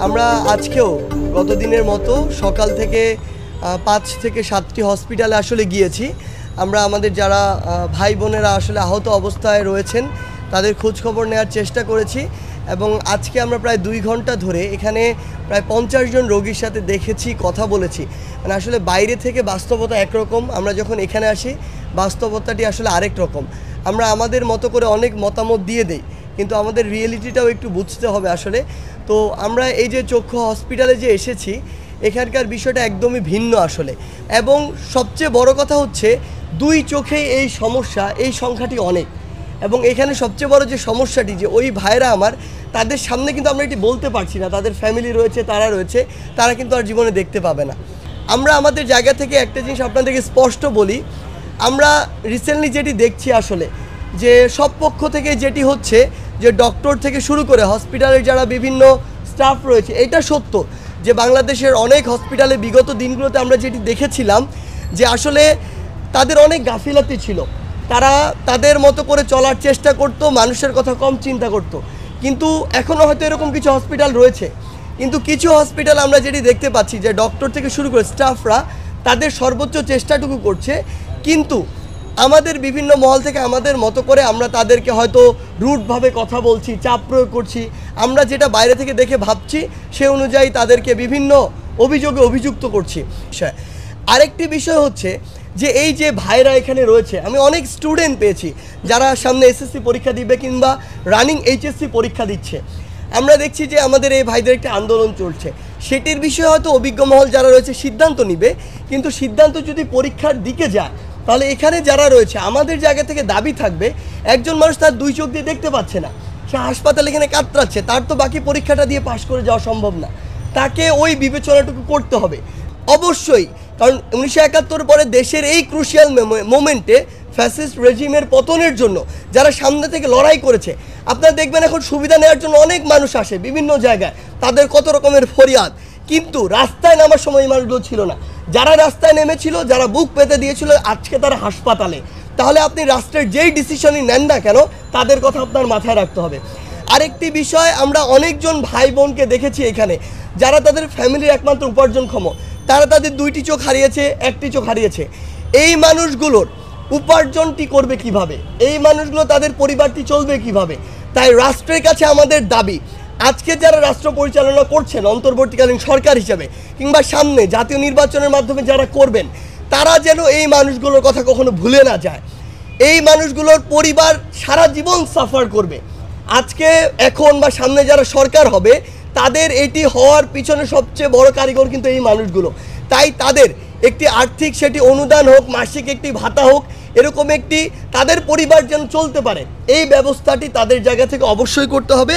আমরা আজকেও গত দিনের মতো সকাল থেকে 5 থেকে 7টি হসপিটালে আসলে গিয়েছি। আমরা আমাদের যারা ভাই বোনেরা আসলে আহত অবস্থায় রয়েছেন তাদের খোঁজ খবর নেওয়ার চেষ্টা করেছি এবং আজকে আমরা প্রায় 2 ঘন্টা ধরে এখানে প্রায় 50 জন রোগীর সাথে দেখেছি, কথা বলেছি। মানে আসলে বাইরে থেকে বাস্তবতা একরকম, আমরা যখন এখানে আসি বাস্তবতাটি আসলে আরেক রকম। আমরা আমাদের মতো করে অনেক মতামত দিয়ে দেই, কিন্তু আমাদের রিয়েলিটিটাও একটু বুঝতে হবে আসলে। তো আমরা এই যে চক্ষু হসপিটালে যে এসেছি, এখানকার বিষয়টা একদমই ভিন্ন আসলে। এবং সবচেয়ে বড় কথা হচ্ছে 2 চোখেই এই সমস্যা, এই সংখ্যাটি অনেক। এবং এখানে সবচেয়ে বড় যে সমস্যাটি, যে ওই ভাইরা আমার, তাদের সামনে কিন্তু আমরা এটি বলতে পারছি না, তাদের ফ্যামিলি রয়েছে, তারা রয়েছে, তারা কিন্তু আর জীবনে দেখতে পাবে না। আমরা আমাদের জায়গা থেকে একটা জিনিস আপনাদেরকে স্পষ্ট বলি, আমরা রিসেন্টলি যেটি দেখছি আসলে, যে সব পক্ষ থেকে যেটি হচ্ছে, যে ডক্টর থেকে শুরু করে হসপিটালের যারা বিভিন্ন স্টাফ রয়েছে, এটা সত্য যে বাংলাদেশের অনেক হসপিটালে বিগত দিনগুলোতে আমরা যেটি দেখেছিলাম যে আসলে তাদের অনেক গাফিলতি ছিল। তারা তাদের মতো করে চলার চেষ্টা করত, মানুষের কথা কম চিন্তা করত। কিন্তু এখনও হয়তো এরকম কিছু হসপিটাল রয়েছে, কিন্তু কিছু হসপিটাল আমরা যেটি দেখতে পাচ্ছি যে ডক্টর থেকে শুরু করে স্টাফরা তাদের সর্বোচ্চ চেষ্টাটুকু করছে, কিন্তু আমাদের বিভিন্ন মহল থেকে আমাদের মতো করে আমরা তাদেরকে হয়তো রুটভাবে কথা বলছি, চাপ প্রয়োগ করছি। আমরা যেটা বাইরে থেকে দেখে ভাবছি সে অনুযায়ী তাদেরকে বিভিন্ন অভিযোগে অভিযুক্ত করছি। আরেকটি বিষয় হচ্ছে যে এই যে ভাইরা এখানে রয়েছে, আমি অনেক স্টুডেন্ট পেয়েছি যারা সামনে এসএসসি পরীক্ষা দিবে কিংবা রানিং এইচএসসি পরীক্ষা দিচ্ছে। আমরা দেখছি যে আমাদের এই ভাইদের একটা আন্দোলন চলছে, সেটির বিষয়ে হয়তো অভিজ্ঞ মহল যারা রয়েছে সিদ্ধান্ত নিবে, কিন্তু সিদ্ধান্ত যদি পরীক্ষার দিকে যায় তাহলে এখানে যারা রয়েছে আমাদের জায়গা থেকে দাবি থাকবে, একজন মানুষ তার 2 চোখ দিয়ে দেখতে পাচ্ছে না, সে হাসপাতালে এখানে কাতরাচ্ছে, তার তো বাকি পরীক্ষাটা দিয়ে পাশ করে যাওয়া সম্ভব না, তাকে ওই বিবেচনাটুকু করতে হবে অবশ্যই। কারণ 1971 পরে দেশের এই ক্রুশিয়াল মোমেন্টে ফ্যাসিস্ট রেজিমের পতনের জন্য যারা সামনে থেকে লড়াই করেছে, আপনারা দেখবেন এখন সুবিধা নেওয়ার জন্য অনেক মানুষ আসে বিভিন্ন জায়গায়, তাদের কত রকমের ফরিয়াদ, কিন্তু রাস্তায় নামার সময় এই মানুষগুলো ছিল না। যারা রাস্তায় নেমেছিল, যারা বুক পেতে দিয়েছিল, আজকে তারা হাসপাতালে। তাহলে আপনি রাষ্ট্রের যেই ডিসিশনই নেন না কেন, তাদের কথা আপনার মাথায় রাখতে হবে। আরেকটি বিষয়, আমরা অনেকজন ভাই বোনকে দেখেছি এখানে যারা তাদের ফ্যামিলির একমাত্র উপার্জনক্ষম, তারা তাদের 2টি চোখ হারিয়েছে, 1টি চোখ হারিয়েছে। এই মানুষগুলোর উপার্জনটি করবে কিভাবে? এই মানুষগুলো তাদের পরিবারটি চলবে কিভাবে? তাই রাষ্ট্রের কাছে আমাদের দাবি, আজকে যারা রাষ্ট্র পরিচালনা করছেন অন্তর্বর্তীকালীন সরকার হিসেবে কিংবা সামনে জাতীয় নির্বাচনের মাধ্যমে যারা করবেন, তারা যেন এই মানুষগুলোর কথা কখনো ভুলে না যায়। এই মানুষগুলোর পরিবার সারা জীবন সাফার করবে। আজকে এখন বা সামনে যারা সরকার হবে, তাদের এটি হওয়ার পিছনে সবচেয়ে বড় কারিগর কিন্তু এই মানুষগুলো। তাই তাদের একটি আর্থিক, সেটি অনুদান হোক, মাসিক একটি ভাতা হোক, এরকম একটি তাদের পরিবার যেন চলতে পারে, এই ব্যবস্থাটি তাদের জায়গা থেকে অবশ্যই করতে হবে।